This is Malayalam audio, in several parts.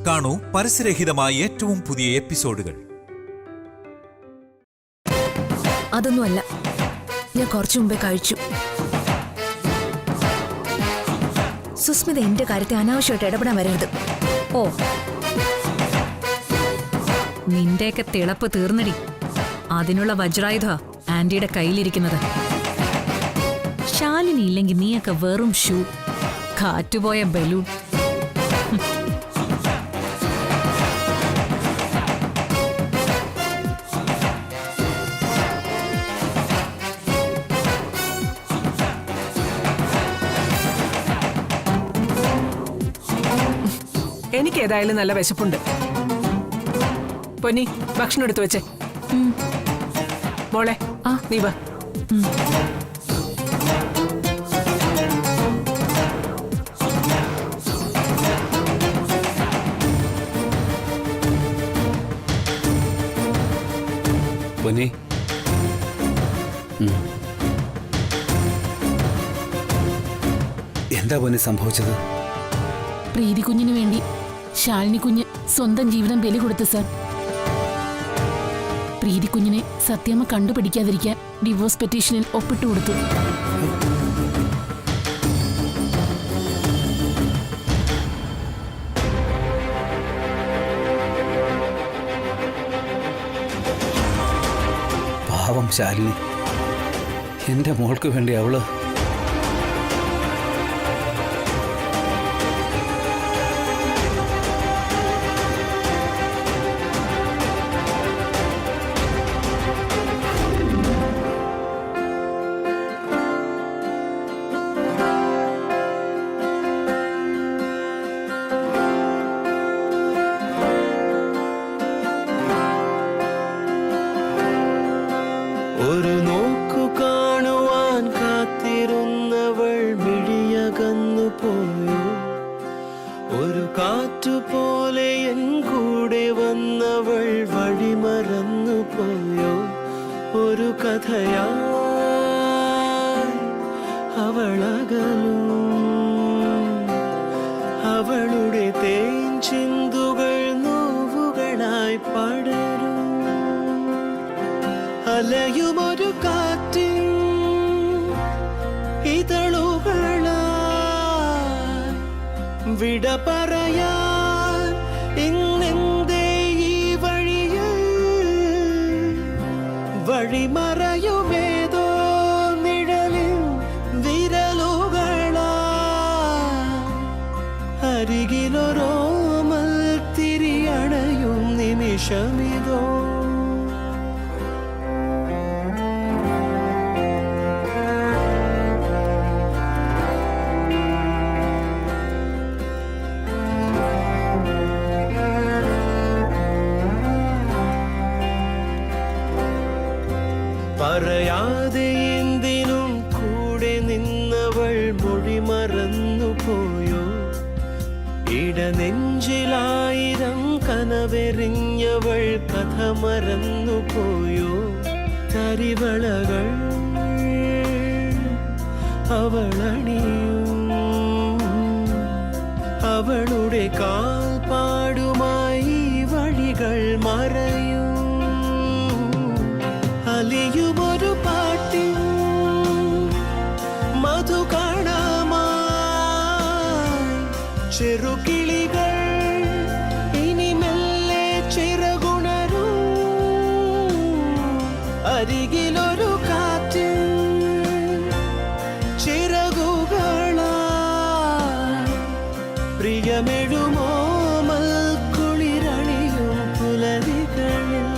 കാണൂ പരസ്യരഹിതമായ ഏറ്റവും പുതിയ എപ്പിസോഡുകൾ. അതൊന്നുമല്ല, ഞാൻ കുറച്ചു മുമ്പേ കഴിച്ചു. സുസ്മിത എന്റെ കാര്യത്തെ അനാവശ്യമായിട്ട് ഇടപെടാൻ വരരുത്. ഓ, നിന്റെയൊക്കെ തിളപ്പ് തീർന്നടി. അതിനുള്ള വജ്രായുധ ആന്റിയുടെ കയ്യിലിരിക്കുന്നത്. ശാലിനി ഇല്ലെങ്കിൽ നീയൊക്കെ വെറും ഷൂ, കാറ്റുപോയ ബലൂൺ. എനിക്ക് ഏതായാലും നല്ല വിശപ്പുണ്ട്. പൊന്നി, ഭക്ഷണം എടുത്തു വെച്ചേ. മോളെ, നീ വാ. പൊന്നി, എന്താ പൊന്നി സംഭവിച്ചത്? പ്രീതി കുഞ്ഞിന് വേണ്ടി ശാലിനി കുഞ്ഞ് സ്വന്തം ജീവിതം ബലി കൊടുത്തു സാർ. പ്രീതി കുഞ്ഞിനെ സത്യമ്മ കണ്ടുപിടിക്കാതിരിക്കാൻ ഡിവോഴ്സ് പെറ്റീഷനിൽ ഒപ്പിട്ടു കൊടുത്തു. പാവം ശാലിനി, എന്റെ മോൾക്ക് വേണ്ടി അവള്. ഒരു നോക്കു കാണുവാൻ കാത്തിരുന്നവൾ മിഴിയകന്നു പോയോ, ഒരു കാറ്റുപോലെ എൻ കൂടെ വന്നവൾ വഴിമറന്നു പോയോ, ഒരു കഥയായി അവളകലും, അവളുടെ തേൻ ചിന്തുകൾ നോവുകളായി പടരും. അലയുമൊരു കാറ്റിൻ ഇതളുകളായി വിട പറയാൻ ഇന്നെന്തേ ഈ വഴിയിൽ വഴിമറയുമേതോ നിഴലിൽ വിരലുകളായി അരികിലൊരോമൽ തിരിയണയും നിമിഷമിതോ. പറയാതെ എന്തിനും കൂടെ നിന്നവൾ മൊഴി മറന്നു പോയോ, ഇടനെഞ്ചിലായിരം കനവെറിഞ്ഞവൾ കഥ മറന്നു പോയോ, തരിവളകൾ അവളണിയും, അവളുടെ കാൽപ്പാടുമായി വഴികൾ മറയും. അലിയുമൊരു പാട്ടിൻ മധുകാണമായി ചെറുകിളികൾ ഇനി മെല്ലെ ചിറകുണരും. അരികിലൊരു കാറ്റിൻ ചിറകുകളായി പ്രിയമെഴുമോ മൽക്കുളിരണിയും പുലരികളിൽ.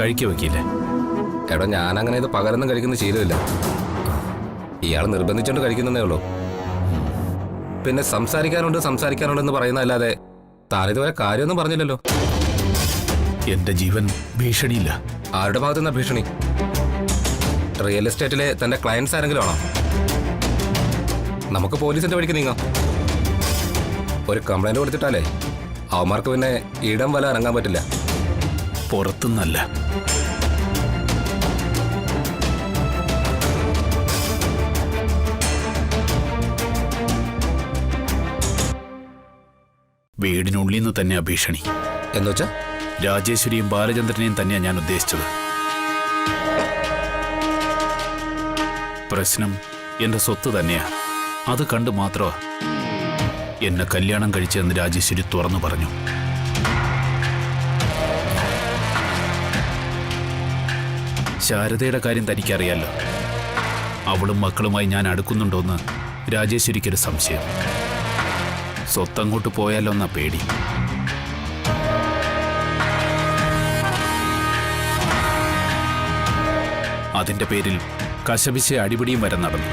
കഴിക്കുക വയ്ക്കില്ലേ? എടാ, ഞാനങ്ങനെ ഇത് പകരൊന്നും കഴിക്കുന്ന ശീലമില്ല. ഇയാൾ നിർബന്ധിച്ചോണ്ട് കഴിക്കുന്നതേ ഉള്ളൂ. പിന്നെ സംസാരിക്കാനുണ്ടെന്ന് പറയുന്നതല്ലാതെ താനിതുവരെ കാര്യമൊന്നും പറഞ്ഞില്ലല്ലോ. എന്റെ ജീവൻ ഭീഷണിയില്ല. ആരുടെ ഭാഗത്തുനിന്ന ഭീഷണി? റിയൽ എസ്റ്റേറ്റിലെ തന്റെ ക്ലയൻസ് ആരെങ്കിലും ആണോ? നമുക്ക് പോലീസിന്റെ വഴിക്ക് നീങ്ങാം. ഒരു കംപ്ലൈന്റ് കൊടുത്തിട്ടാലേ അവന്മാർക്ക് പിന്നെ ഇടം വല ഇറങ്ങാൻ പറ്റില്ല. പുറത്തുനിന്നല്ല. വീടിനുള്ളിൽ നിന്ന് തന്നെയാ ഭീഷണി. എന്നുവെച്ചാ രാജേശ്വരിയും ബാലചന്ദ്രനെയും തന്നെയാ ഞാൻ ഉദ്ദേശിച്ചത്. പ്രശ്നം എന്റെ സ്വത്ത് തന്നെയാ. അത് കണ്ട് മാത്രമാ എന്നെ കല്യാണം കഴിച്ചതെന്ന് രാജേശ്വരി തുറന്നു പറഞ്ഞു. ശാരദയുടെ കാര്യം തനിക്കറിയാലോ. അവളും മക്കളുമായി ഞാൻ അടുക്കുന്നുണ്ടോന്ന് രാജേശ്വരിക്കൊരു സംശയം. സ്വത്തങ്ങോട്ട് പോയാലോ എന്നാ പേടി. അതിന്റെ പേരിൽ കശപിശ അടിപിടിയും വരെ നടന്നു.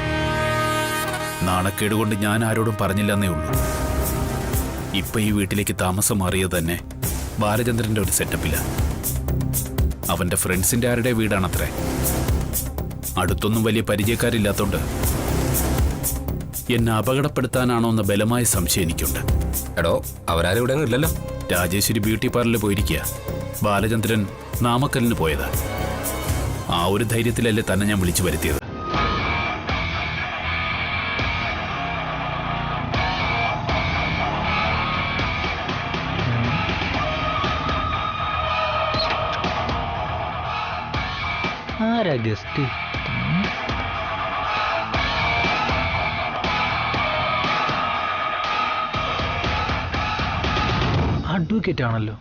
നാണക്കേടുകൊണ്ട് ഞാൻ ആരോടും പറഞ്ഞില്ലെന്നേ ഉള്ളൂ. ഇപ്പൊ ഈ വീട്ടിലേക്ക് താമസം മാറിയത് തന്നെ ബാലചന്ദ്രന്റെ ഒരു സെറ്റപ്പില്ല. അവന്റെ ഫ്രണ്ട്സിന്റെ ആരുടെ വീടാണത്രേ. അടുത്തൊന്നും വലിയ പരിചയക്കാരില്ലാത്തോണ്ട് എന്നെ അപകടപ്പെടുത്താനാണോ എന്ന ബലമായ സംശയം എനിക്കുണ്ട്. എടോ, അവരാരും ഇവിടെ ഇല്ലല്ലോ. രാജേശ്വരി ബ്യൂട്ടി പാർലറിൽ പോയിരിക്കുക. ബാലചന്ദ്രൻ നാമക്കലിന് പോയതാ. ആ ഒരു ധൈര്യത്തിലല്ലേ തന്നെ ഞാൻ വിളിച്ചു വരുത്തിയത്. ആരാ ഗസ്റ്റ്? അഡ്വക്കേറ്റ് ആണല്ലോ.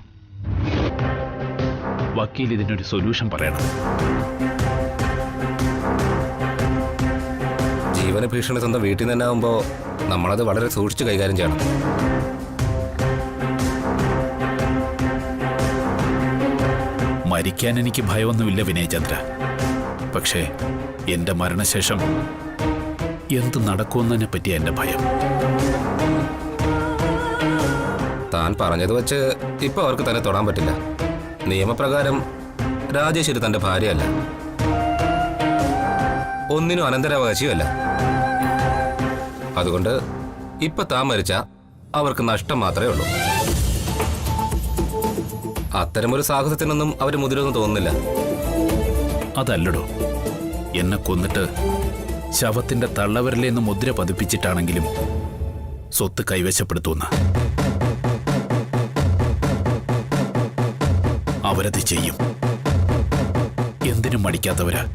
വക്കീൽ ഇതിനൊരു സൊല്യൂഷൻ പറയണം. ജീവന ഭീഷണി സ്വന്തം വീട്ടിൽ നിന്ന് തന്നെ ആവുമ്പോ നമ്മളത് വളരെ സൂക്ഷിച്ച് കൈകാര്യം ചെയ്യണം. മരിക്കാൻ എനിക്ക് ഭയമൊന്നുമില്ല വിനയചന്ദ്ര. പക്ഷേ എന്റെ മരണശേഷം എന്ത് നടക്കുമെന്നതിനെ പറ്റിയ എന്റെ ഭയം. താൻ പറഞ്ഞത് വെച്ച് ഇപ്പൊ അവർക്ക് തന്നെ തൊടാൻ പറ്റില്ല. നിയമപ്രകാരം രാജേശ്വരി തന്റെ ഭാര്യയല്ല, ഒന്നിനും അനന്തരാവകാശിയുമല്ല. അതുകൊണ്ട് ഇപ്പൊ താൻ മരിച്ച അവർക്ക് നഷ്ടം മാത്രമേ ഉള്ളൂ. അത്തരമൊരു സാഹസത്തിനൊന്നും അവര് മുതിരൊന്നും തോന്നുന്നില്ല. അതല്ലടോ, എന്നെ കൊന്നിട്ട് ശവത്തിന്റെ തള്ളവരിലേന്ന് മുദ്ര പതിപ്പിച്ചിട്ടാണെങ്കിലും സ്വത്ത് കൈവശപ്പെടുത്തുന്ന അവരത് ചെയ്യും. എന്തിനും മടിക്കാത്തവരാ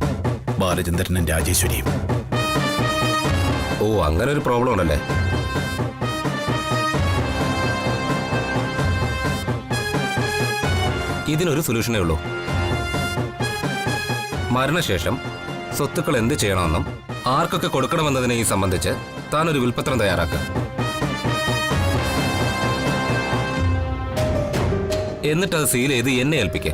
ബാലചന്ദ്രനും രാജേശ്വരിയും. ഓ, അങ്ങനെ ഒരു പ്രോബ്ലം ഉണ്ടല്ലേ? ഇതിനൊരു സൊല്യൂഷനേ ഉള്ളൂ. മരണശേഷം സ്വത്തുക്കൾ എന്ത് ചെയ്യണമെന്നും ആർക്കൊക്കെ കൊടുക്കണമെന്നതിനെ ഈ സംബന്ധിച്ച് താനൊരു വിൽപ്പത്രം തയ്യാറാക്കുക. എന്നിട്ടത് സീൽ ചെയ്ത് എന്നെ ഏൽപ്പിക്കുക.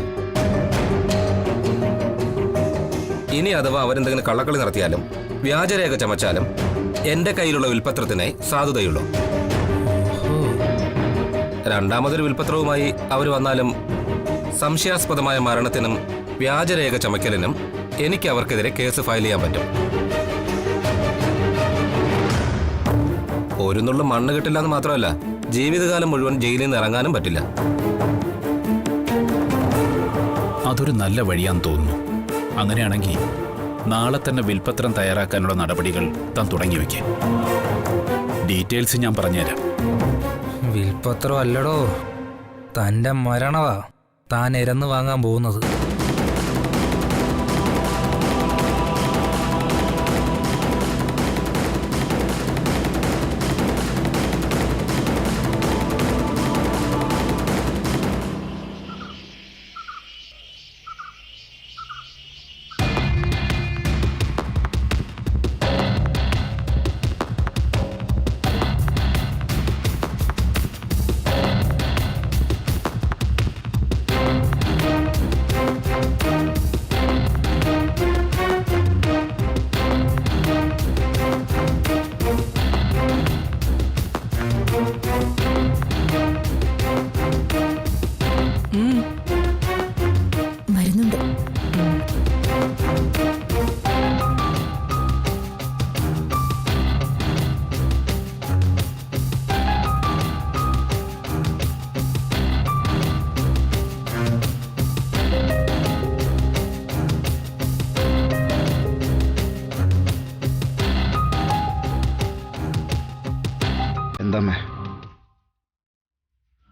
ഇനി അഥവാ അവരെന്തെങ്കിലും കള്ളക്കളി നടത്തിയാലും വ്യാജരേഖ ചമച്ചാലും എന്റെ കയ്യിലുള്ള വിൽപ്പത്രത്തിനെ സാധുതയുള്ളൂ. രണ്ടാമതൊരു വിൽപ്പത്രവുമായി അവർ വന്നാലും സംശയാസ്പദമായ മരണത്തിനും വ്യാജരേഖ ചമയ്ക്കലിനും എനിക്ക് അവർക്കെതിരെ കേസ് ഫയൽ ചെയ്യാൻ പറ്റും. ഒരു നുള്ളു മണ്ണ് കിട്ടില്ല എന്ന് മാത്രമല്ല, ജീവിതകാലം മുഴുവൻ ജയിലിൽ നിന്ന് ഇറങ്ങാനും പറ്റില്ല. അതൊരു നല്ല വഴിയാന്ന് തോന്നുന്നു. അങ്ങനെയാണെങ്കിൽ നാളെ തന്നെ വിൽപ്പത്രം തയ്യാറാക്കാനുള്ള നടപടികൾ താൻ തുടങ്ങി വയ്ക്കേ. ഡീറ്റെയിൽസ് ഞാൻ പറഞ്ഞുതരാം. വിൽപ്പത്രം അല്ലടോ, തന്റെ മരണവാ താൻ ഇരന്ന് വാങ്ങാൻ പോകുന്നത്.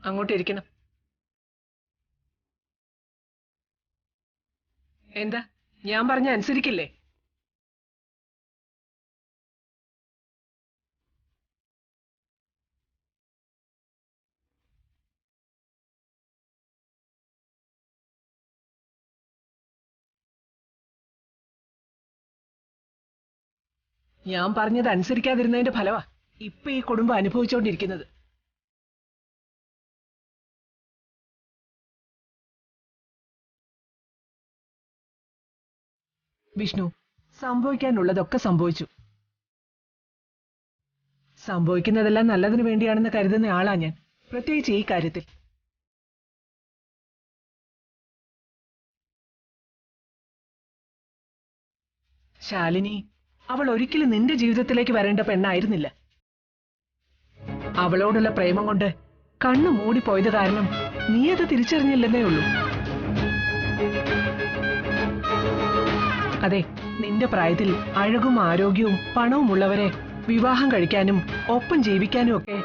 അങ്ങോട്ടിരിക്കണം. എന്താ ഞാൻ പറഞ്ഞ അനുസരിക്കില്ലേ? ഞാൻ പറഞ്ഞത് അനുസരിക്കാതിരുന്നതിന്റെ ഫലവാ ഇപ്പൊ ഈ കുടുംബം അനുഭവിച്ചുകൊണ്ടിരിക്കുന്നത്. വിഷ്ണു, സംഭവിക്കാനുള്ളതൊക്കെ സംഭവിച്ചു. സംഭവിക്കുന്നതെല്ലാം നല്ലതിനു വേണ്ടിയാണെന്ന് കരുതുന്ന ആളാ ഞാൻ, പ്രത്യേകിച്ച് ഈ കാര്യത്തിൽ. ശാലിനി അവൾ ഒരിക്കലും നിന്റെ ജീവിതത്തിലേക്ക് വരേണ്ട പെണ്ണായിരുന്നില്ല. അവളോടുള്ള പ്രേമം കൊണ്ട് കണ്ണു മൂടിപ്പോയത് കാരണം നീ അത് തിരിച്ചറിഞ്ഞില്ലെന്നേ ഉള്ളൂ. അതെ, നിന്റെ പ്രായത്തിൽ അഴകും ആരോഗ്യവും പണവും ഉള്ളവരെ വിവാഹം കഴിക്കാനും ഒപ്പം ജീവിക്കാനും ഒക്കെ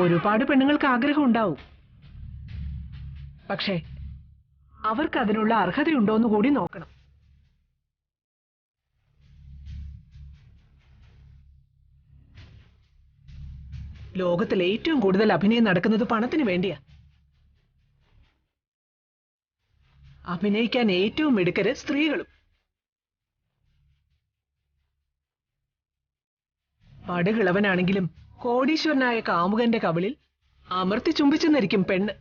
ഒരുപാട് പെണ്ണുങ്ങൾക്ക് ആഗ്രഹം ഉണ്ടാവും. പക്ഷേ അവർക്ക് അതിനുള്ള അർഹതയുണ്ടോന്ന് കൂടി നോക്കണം. ലോകത്തിൽ ഏറ്റവും കൂടുതൽ അഭിനയം നടക്കുന്നത് പണത്തിന് വേണ്ടിയാ. അഭിനയിക്കാൻ ഏറ്റവും മിടുക്കര് സ്ത്രീകളും. പടുകിളവനാണെങ്കിലും കോടീശ്വരനായ കാമുകന്റെ കവിളിൽ അമർത്തി ചുംബിച്ചെന്നിരിക്കും പെണ്ണ്.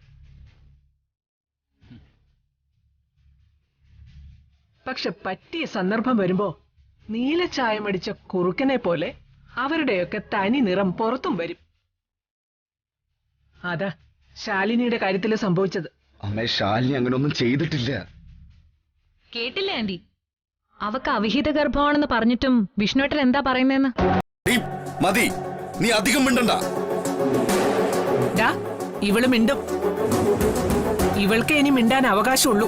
പക്ഷെ പറ്റിയ സന്ദർഭം വരുമ്പോ നീലച്ചായമടിച്ച കുറുക്കനെ പോലെ അവരുടെയൊക്കെ തനി നിറം പുറത്തും വരും. അതാ ശാലിനിയുടെ കാര്യത്തില് സംഭവിച്ചത്. അമ്മേ, ശാലിനി അങ്ങനൊന്നും ചെയ്തിട്ടില്ല. കേട്ടില്ലേ ആന്റി? അവക്ക് അവിഹിത ഗർഭമാണെന്ന് പറഞ്ഞിട്ടും വിഷ്ണുവേട്ടൻ എന്താ പറയുന്നതെന്ന്? മതി, നീ അധികം മിണ്ടണ്ട. ഇവള് മിണ്ടും. ഇവൾക്ക് ഇനി മിണ്ടാൻ അവകാശമുള്ളൂ.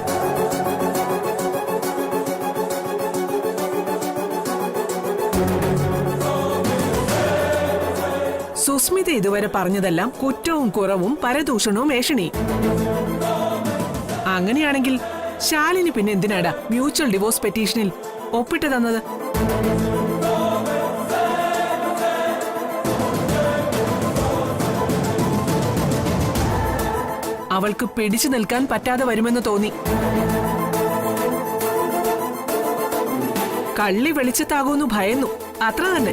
സുസ്മിത ഇതുവരെ പറഞ്ഞതെല്ലാം കുറ്റവും കുറവും പരദൂഷണവും ഏഷണിയും. അങ്ങനെയാണെങ്കിൽ ശാലിനി പിന്നെ എന്തിനാടാ മ്യൂച്വൽ ഡിവോഴ്സ് പെറ്റീഷനിൽ ഒപ്പിട്ട് തന്നത്? അവൾക്ക് പിടിച്ചു നിൽക്കാൻ പറ്റാതെ വരുമെന്ന് തോന്നി. കള്ളി വെളിച്ചത്താകൂന്ന് ഭയന്നു, അത്ര തന്നെ.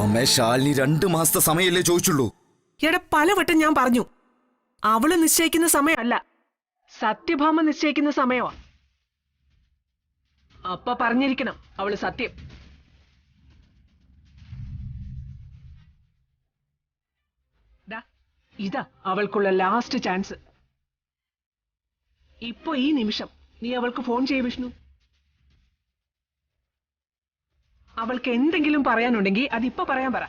അമ്മേ, ശാലിനി 2 മാസത്തെ സമയല്ലേ ചോദിച്ചുള്ളൂ. എടാ, പലവട്ടം ഞാൻ പറഞ്ഞു, അവള് നിശ്ചയിക്കുന്ന സമയമല്ല, സത്യഭാമ നിശ്ചയിക്കുന്ന സമയമാ. അപ്പ പറഞ്ഞിരിക്കണം അവള് സത്യം. ഇതാ അവൾക്കുള്ള ലാസ്റ്റ് ചാൻസ്. ഇപ്പൊ ഈ നിമിഷം നീ അവൾക്ക് ഫോൺ ചെയ്യ് വിഷ്ണു. അവൾക്ക് എന്തെങ്കിലും പറയാനുണ്ടെങ്കിൽ അതിപ്പോ പറയാൻ പറ.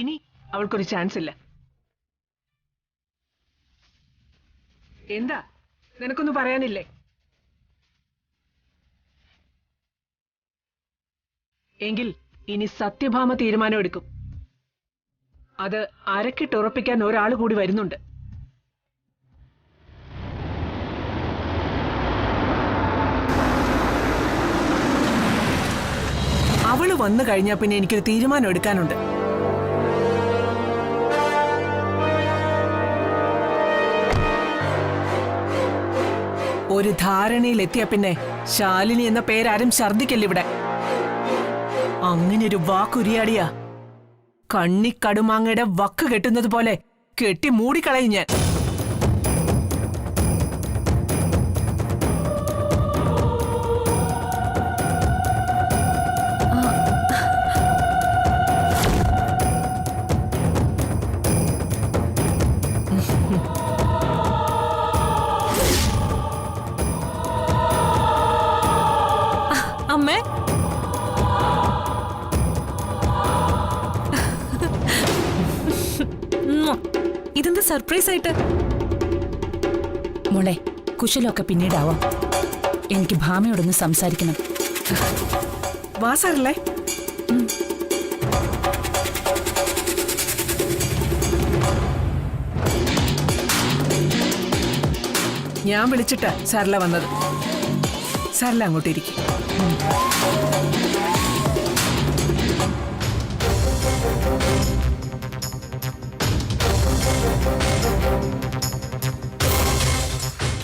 ഇനി അവൾക്കൊരു ചാൻസ് ഇല്ല. എന്താ, നിനക്കൊന്നും പറയാനില്ലേ? എങ്കിൽ ഇനി സത്യഭാമ തീരുമാനം എടുക്കും. അത് അരക്കിട്ടുറപ്പിക്കാൻ ഒരാൾ കൂടി വരുന്നുണ്ട്. അവള് വന്നു കഴിഞ്ഞാ പിന്നെ എനിക്കൊരു തീരുമാനം എടുക്കാനുണ്ട്. ഒരു ധാരണയിലെത്തിയ പിന്നെ ശാലിനി എന്ന പേരാരും ഛർദിക്കല്ലിവിടെ. അങ്ങനൊരു വാക്കുരിയാടിയാ കണ്ണിക്കടുമാങ്ങയുടെ വക്ക് കെട്ടുന്നത് പോലെ കെട്ടി മൂടിക്കളയും ഞാൻ. അമ്മേ, ഇതെന്താ സർപ്രൈസ് ആയിട്ട്? മോളെ, കുശലൊക്കെ പിന്നീടാവാം. എനിക്ക് ഭാമയോടൊന്ന് സംസാരിക്കണം. വാ സാറല്ലേ. ഞാൻ വിളിച്ചിട്ടാ സരള വന്നത്. സരള അങ്ങോട്ടിരിക്കും.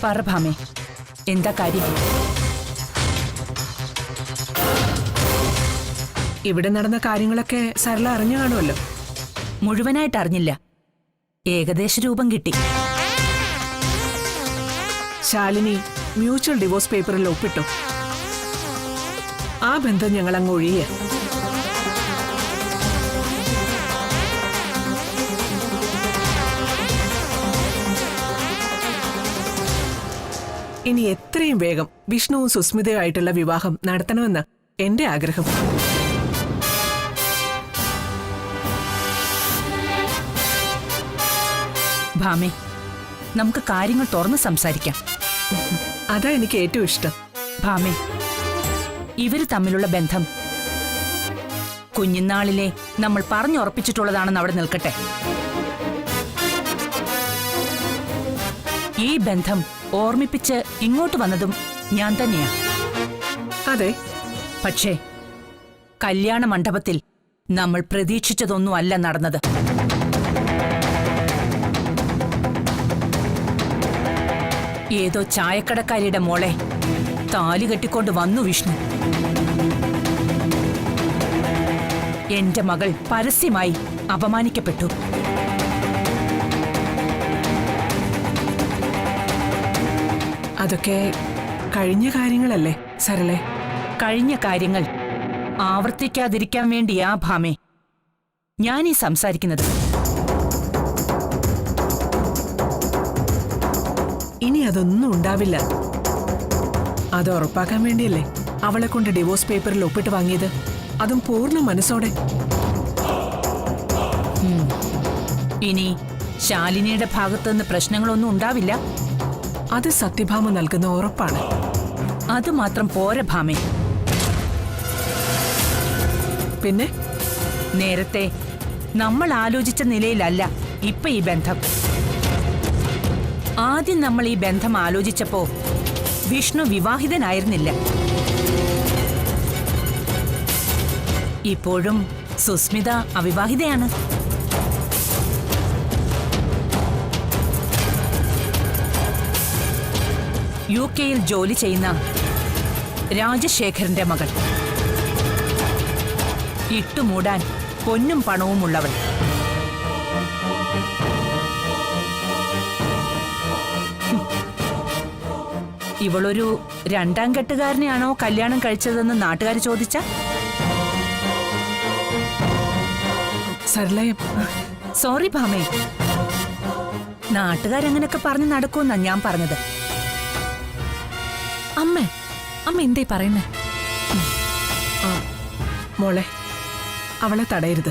പറ ഭാമേ, എന്താ കാര്യം? ഇവിടെ നടന്ന കാര്യങ്ങളൊക്കെ സരള അറിഞ്ഞു കാണുമല്ലോ. മുഴുവനായിട്ട് അറിഞ്ഞില്ല, ഏകദേശ രൂപം കിട്ടി. ശാലിനി മ്യൂച്വൽ ഡിവോഴ്സ് പേപ്പറിൽ ഒപ്പിട്ടു. ആ ബന്ധം ഞങ്ങൾ അങ്ങ് ഒഴിയ. ഇനി എത്രയും വേഗം വിഷ്ണുവും സുസ്മിതയുമായിട്ടുള്ള വിവാഹം നടത്തണമെന്ന് എന്റെ ആഗ്രഹം. ഭാമേ, നമുക്ക് കാര്യങ്ങൾ തുറന്ന് സംസാരിക്കാം. അതാ എനിക്ക് ഏറ്റവും ഇഷ്ടം. ഭാമേ, ഇവര് തമ്മിലുള്ള ബന്ധം കുഞ്ഞുനാളിലെ നമ്മൾ പറഞ്ഞുറപ്പിച്ചിട്ടുള്ളതാണെന്ന് അവിടെ നിൽക്കട്ടെ. ഈ ബന്ധം ഓർമ്മിപ്പിച്ച് ഇങ്ങോട്ട് വന്നതും ഞാൻ തന്നെയാ. അതെ, പക്ഷേ കല്യാണ മണ്ഡപത്തിൽ നമ്മൾ പ്രതീക്ഷിച്ചതൊന്നും അല്ല നടന്നത്. ഏതോ ചായക്കടക്കാരിയുടെ മോളെ താലി കെട്ടിക്കൊണ്ട് വന്നു വിഷ്ണു. എന്റെ മകൾ പരസ്യമായി അപമാനിക്കപ്പെട്ടു. അതൊക്കെ കഴിഞ്ഞ കാര്യങ്ങളല്ലേ സരളെ? കഴിഞ്ഞ കാര്യങ്ങൾ ആവർത്തിക്കാതിരിക്കാൻ വേണ്ടിയാ ഭാമേ ഞാനീ സംസാരിക്കുന്നത്. ഇനി അതൊന്നും ഉണ്ടാവില്ല. അത് ഉറപ്പാക്കാൻ വേണ്ടിയല്ലേ അവളെ കൊണ്ട് ഡിവോഴ്സ് പേപ്പറിൽ ഒപ്പിട്ട് വാങ്ങിയത്, അതും പൂർണ്ണ മനസ്സോടെ. ഇനി ശാലിനിയുടെ ഭാഗത്തുനിന്ന് പ്രശ്നങ്ങളൊന്നും ഉണ്ടാവില്ല. അത് സത്യഭാമ നൽകുന്ന ഉറപ്പാണ്. അതുമാത്രം പോര ഭാമേ. പിന്നെ നേരത്തെ നമ്മൾ ആലോചിച്ച നിലയിലല്ല ഇപ്പൊ ഈ ബന്ധം. ആദ്യം നമ്മൾ ഈ ബന്ധം ആലോചിച്ചപ്പോ വിഷ്ണു വിവാഹിതനായിരുന്നില്ല. ഇപ്പോഴും സുസ്മിത അവിവാഹിതയാണ്. UK-യിൽ ജോലി ചെയ്യുന്ന രാജശേഖരന്റെ മകൾ. ഇട്ടുമൂടാൻ പൊന്നും പണവുമുള്ളവൾ. ഇവളൊരു രണ്ടാം കെട്ടുകാരനെയാണോ കല്യാണം കഴിച്ചതെന്ന് നാട്ടുകാർ ചോദിച്ച സരളയെ സോറി ഭാമേ, നാട്ടുകാരങ്ങനൊക്കെ പറഞ്ഞു നടക്കുമെന്നാ ഞാൻ പറഞ്ഞത്. അമ്മ എന്തേ പറയുന്നേ? മോളെ, അവളെ തടയരുത്.